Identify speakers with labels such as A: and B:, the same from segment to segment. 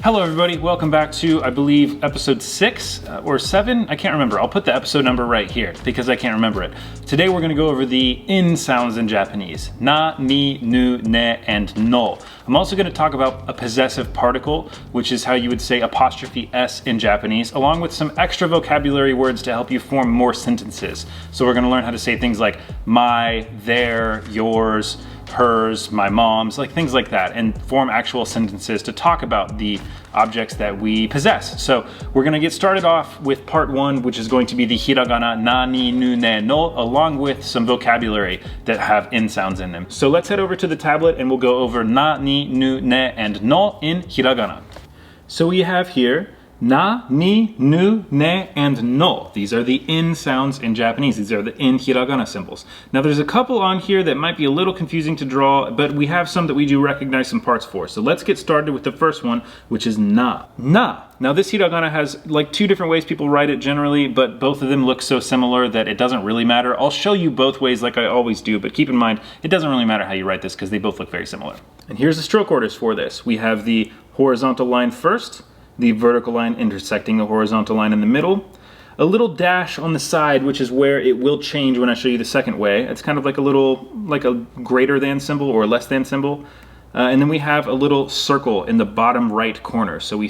A: Hello everybody, welcome back to, I believe, episode 6 or 7? I can't remember. I'll put the episode number right here because I can't remember it. Today we're going to go over the in sounds in Japanese. Na, ni, nu, ne, and no. I'm also going to talk about a possessive particle, which is how you would say apostrophe S in Japanese, along with some extra vocabulary words to help you form more sentences. So we're going to learn how to say things like my, their, yours, hers, my mom's, like things like that, and form actual sentences to talk about the objects that we possess. So we're going to get started off with part 1, which is going to be the hiragana na, ni, nu, ne, no, along with some vocabulary that have in sounds in them. So let's head over to the tablet and we'll go over na, ni, nu, ne, and no in hiragana. So we have here na, ni, nu, ne, and no. These are the in sounds in Japanese. These are the in hiragana symbols. Now there's a couple on here that might be a little confusing to draw, but we have some that we do recognize some parts for. So let's get started with the first one, which is na. Na. Now this hiragana has like 2 different ways people write it generally, but both of them look so similar that it doesn't really matter. I'll show you both ways like I always do, but keep in mind, it doesn't really matter how you write this because they both look very similar. And here's the stroke orders for this. We have the horizontal line first, the vertical line intersecting the horizontal line in the middle, a little dash on the side, which is where it will change when I show you the second way. It's kind of like a greater than symbol or less than symbol. And then we have a little circle in the bottom right corner. So we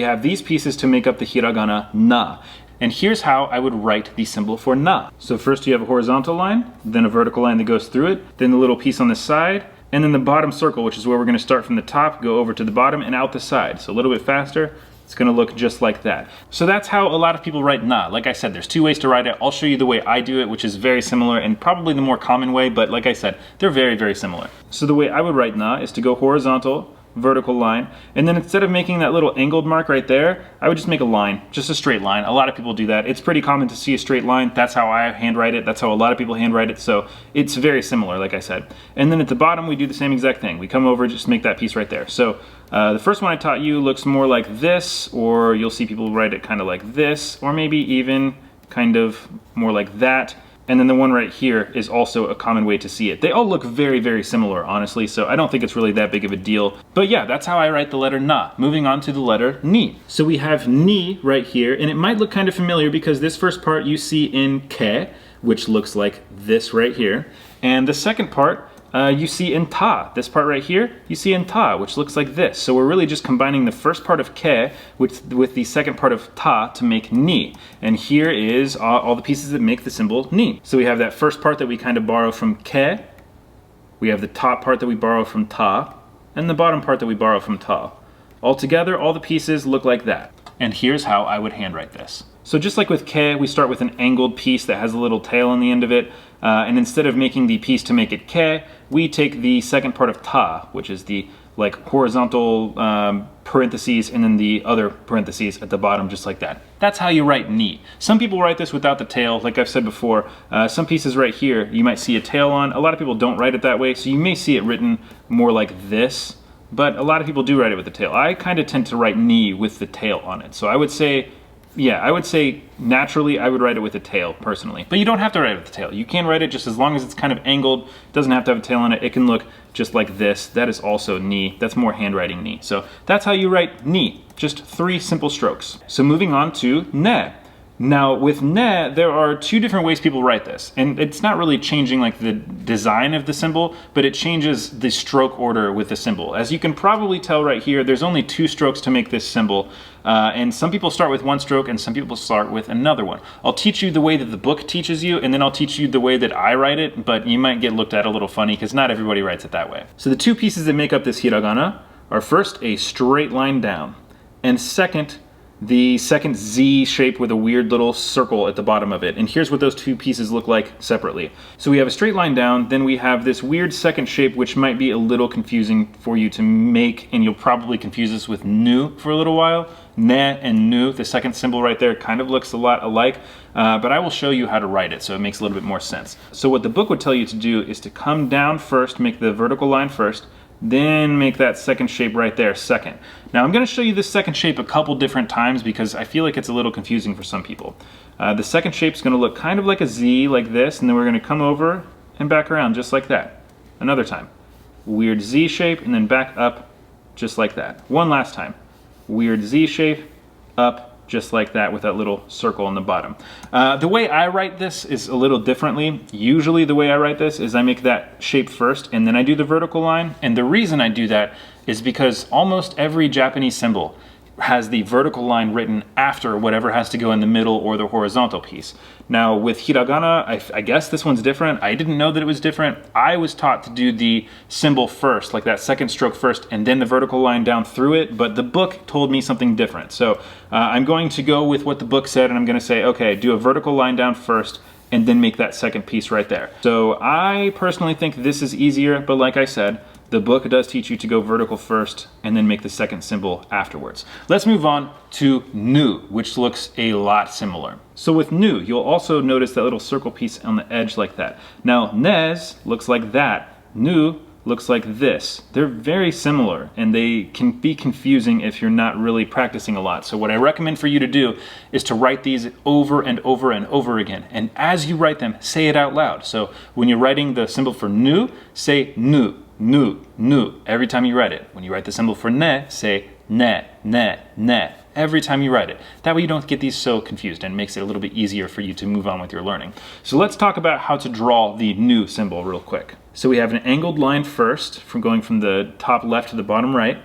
A: have these pieces to make up the hiragana na. And here's how I would write the symbol for na. So first you have a horizontal line, then a vertical line that goes through it, then the little piece on the side, and then the bottom circle, which is where we're going to start from the top, go over to the bottom and out the side. So a little bit faster, it's going to look just like that. So that's how a lot of people write na. Like I said, there's 2 ways to write it. I'll show you the way I do it, which is very similar and probably the more common way, but like I said, they're very, very similar. So the way I would write na is to go horizontal, vertical line, and then instead of making that little angled mark right there, I would just make a line, just a straight line. A lot of people do that. It's pretty common to see a straight line. That's how I handwrite it. That's how a lot of people handwrite it. So it's very similar, like I said. And then at the bottom, we do the same exact thing. We come over, just make that piece right there. So the first one I taught you looks more like this, or you'll see people write it kind of like this, or maybe even kind of more like that. And then the one right here is also a common way to see it. They all look very, very similar, honestly, so I don't think it's really that big of a deal. But yeah, that's how I write the letter na. Moving on to the letter ni. So we have ni right here, and it might look kind of familiar because this first part you see in ke, which looks like this right here. And the second part you see in ta. This part right here, you see in ta, which looks like this. So we're really just combining the first part of ke with the second part of ta to make ni. And here is all the pieces that make the symbol ni. So we have that first part that we kind of borrow from ke, we have the top part that we borrow from ta, and the bottom part that we borrow from ta. Altogether, all the pieces look like that. And here's how I would handwrite this. So just like with ke, we start with an angled piece that has a little tail on the end of it. And instead of making the piece to make it ke, we take the second part of ta, which is the like horizontal parentheses and then the other parentheses at the bottom, just like that. That's how you write ni. Some people write this without the tail, like I've said before. Some pieces right here, you might see a tail on. A lot of people don't write it that way, so you may see it written more like this, but a lot of people do write it with the tail. I kind of tend to write ni with the tail on it. So I would say, yeah, I would say naturally I would write it with a tail personally. But you don't have to write it with the tail. You can write it just as long as it's kind of angled. It doesn't have to have a tail on it. It can look just like this. That is also ni. That's more handwriting ni. So that's how you write ni. Just 3 simple strokes. So moving on to ne. Now with ne, there are 2 different ways people write this. And it's not really changing like the design of the symbol, but it changes the stroke order with the symbol. As you can probably tell right here, there's only 2 strokes to make this symbol. And some people start with 1 stroke and some people start with another one. I'll teach you the way that the book teaches you, and then I'll teach you the way that I write it, but you might get looked at a little funny because not everybody writes it that way. So the 2 pieces that make up this hiragana are first a straight line down, and second, the second Z shape with a weird little circle at the bottom of it. And here's what those 2 pieces look like separately. So we have a straight line down, then we have this weird second shape which might be a little confusing for you to make, and you'll probably confuse this with nu for a little while. Ne and nu, the second symbol right there, kind of looks a lot alike, but I will show you how to write it so it makes a little bit more sense. So what the book would tell you to do is to come down first, make the vertical line first, then make that second shape right there second. Now I'm going to show you this second shape a couple different times because I feel like it's a little confusing for some people. The second shape is going to look kind of like a Z like this, and then we're going to come over and back around just like that. Another time. Weird Z shape and then back up just like that. One last time. weird Z shape, up, just like that with that little circle on the bottom. The way I write this is a little differently. Usually the way I write this is I make that shape first and then I do the vertical line. And the reason I do that is because almost every Japanese symbol has the vertical line written after whatever has to go in the middle or the horizontal piece. Now with hiragana, I guess this one's different. I didn't know that it was different. I was taught to do the symbol first, like that second stroke first, and then the vertical line down through it, but the book told me something different. So I'm going to go with what the book said, and I'm gonna say, okay, do a vertical line down first, and then make that second piece right there. So I personally think this is easier, but like I said, the book does teach you to go vertical first and then make the second symbol afterwards. Let's move on to nu, which looks a lot similar. So with nu, you'll also notice that little circle piece on the edge like that. Now, nez looks like that. Nu looks like this. They're very similar and they can be confusing if you're not really practicing a lot. So what I recommend for you to do is to write these over and over and over again. And as you write them, say it out loud. So when you're writing the symbol for nu, say nu. Nu, nu, every time you write it. When you write the symbol for ne, say ne, ne, ne, every time you write it. That way you don't get these so confused and it makes it a little bit easier for you to move on with your learning. So let's talk about how to draw the nu symbol real quick. So we have an angled line first, from going from the top left to the bottom right,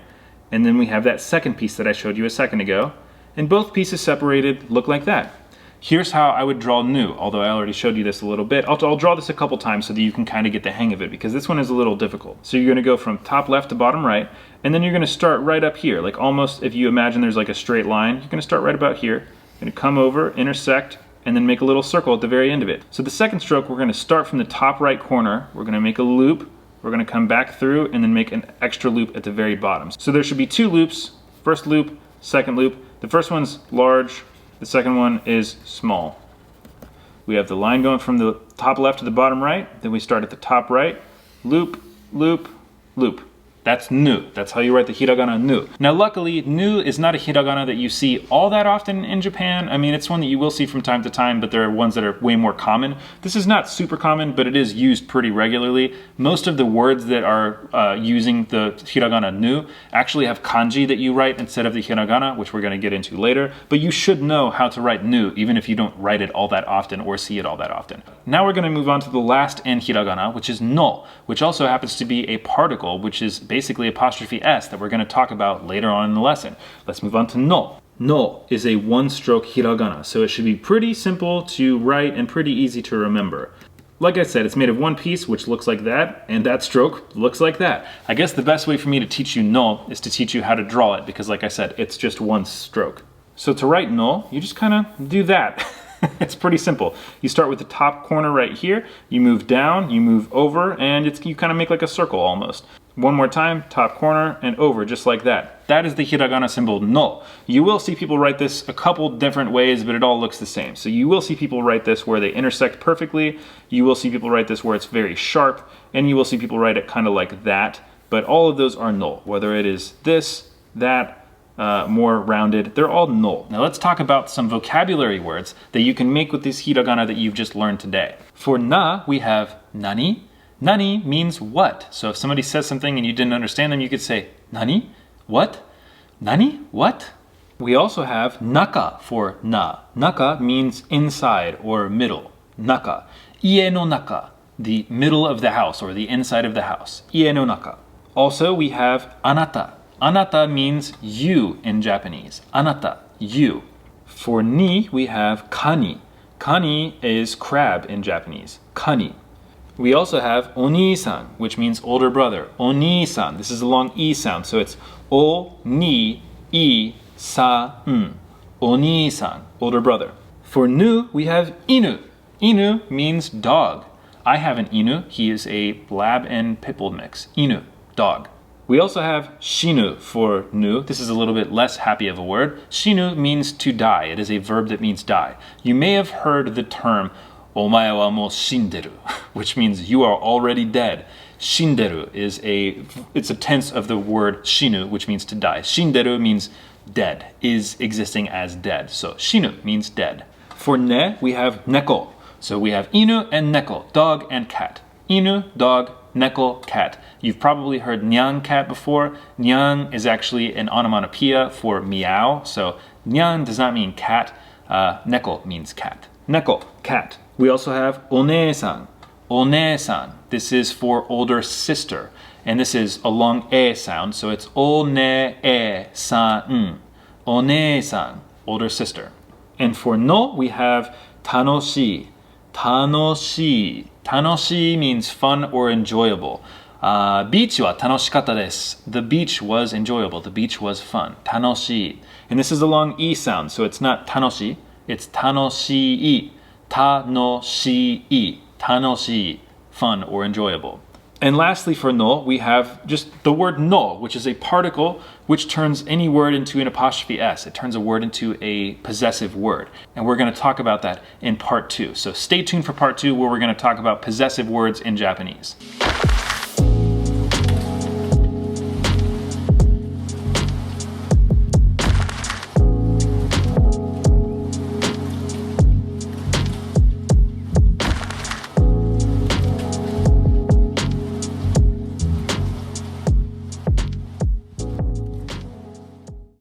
A: and then we have that second piece that I showed you a second ago, and both pieces separated look like that. Here's how I would draw nu, although I already showed you this a little bit. I'll draw this a couple times so that you can kind of get the hang of it, because this one is a little difficult. So you're gonna go from top left to bottom right, and then you're gonna start right up here, like almost if you imagine there's like a straight line, you're gonna start right about here, you're gonna come over, intersect, and then make a little circle at the very end of it. So the second stroke, we're gonna start from the top right corner, we're gonna make a loop, we're gonna come back through, and then make an extra loop at the very bottom. So there should be two loops, first loop, second loop. The first one's large, the second one is small. We have the line going from the top left to the bottom right, then we start at the top right, loop, loop, loop. That's nu. That's how you write the hiragana nu. Now luckily, nu is not a hiragana that you see all that often in Japan. I mean, it's one that you will see from time to time, but there are ones that are way more common. This is not super common, but it is used pretty regularly. Most of the words that are using the hiragana nu actually have kanji that you write instead of the hiragana, which we're going to get into later. But you should know how to write nu, even if you don't write it all that often or see it all that often. Now we're going to move on to the last N hiragana, which is no, which also happens to be a particle, which is basically apostrophe S that we're going to talk about later on in the lesson. Let's move on to no. No is a one-stroke hiragana, so it should be pretty simple to write and pretty easy to remember. Like I said, it's made of one piece, which looks like that, and that stroke looks like that. I guess the best way for me to teach you no is to teach you how to draw it, because like I said, it's just one stroke. So to write no, you just kind of do that. It's pretty simple. You start with the top corner right here, you move down, you move over, and you kind of make like a circle almost. One more time, top corner and over, just like that. That is the hiragana symbol no. You will see people write this a couple different ways, but it all looks the same. So you will see people write this where they intersect perfectly, you will see people write this where it's very sharp, and you will see people write it kind of like that, but all of those are no. Whether it is this, that, more rounded, they're all no. Now let's talk about some vocabulary words that you can make with this hiragana that you've just learned today. For na, we have nani. Nani means what. So if somebody says something and you didn't understand them, you could say, nani? What? Nani? What? We also have naka for na. Naka means inside or middle. Naka. Ie no naka, the middle of the house or the inside of the house. Ie no naka. Also we have anata. Anata means you in Japanese. Anata, you. For ni, we have kani. Kani is crab in Japanese. Kani. We also have oni-san, which means older brother. Oni-san. This is a long E sound, so it's o-ni-i-sa-n. Oni-san, older brother. For nu, we have inu. Inu means dog. I have an inu. He is a lab and pit bull mix. Inu, dog. We also have shinu for nu. This is a little bit less happy of a word. Shinu means to die. It is a verb that means die. You may have heard the term omae wa mou shinderu, which means you are already dead. Shinderu it's a tense of the word shinu, which means to die. Shinderu means dead, is existing as dead. So shinu means dead. For ne, we have neko. So we have inu and neko, dog and cat. Inu, dog, neko, cat. You've probably heard nyang, cat before. Nyang is actually an onomatopoeia for meow. So nyang does not mean cat. Neko means cat. Neko, cat. We also have onesan. Onesan. This is for older sister. And this is a long e sound. So it's one-e-san. Onesan, older sister. And for no, we have tanoshii. Tanoshii. Tanoshii means fun or enjoyable. Beach wa tanoshikatta desu. The beach was enjoyable. The beach was fun. Tanoshii. And this is a long e sound, so it's not tanoshi, it's tanoshii. Tanoshii. Tanoshii. Fun or enjoyable. And lastly, for no, we have just the word no, which is a particle which turns any word into an apostrophe s. It turns a word into a possessive word. And we're going to talk about that in part 2. So stay tuned for part 2, where we're going to talk about possessive words in Japanese.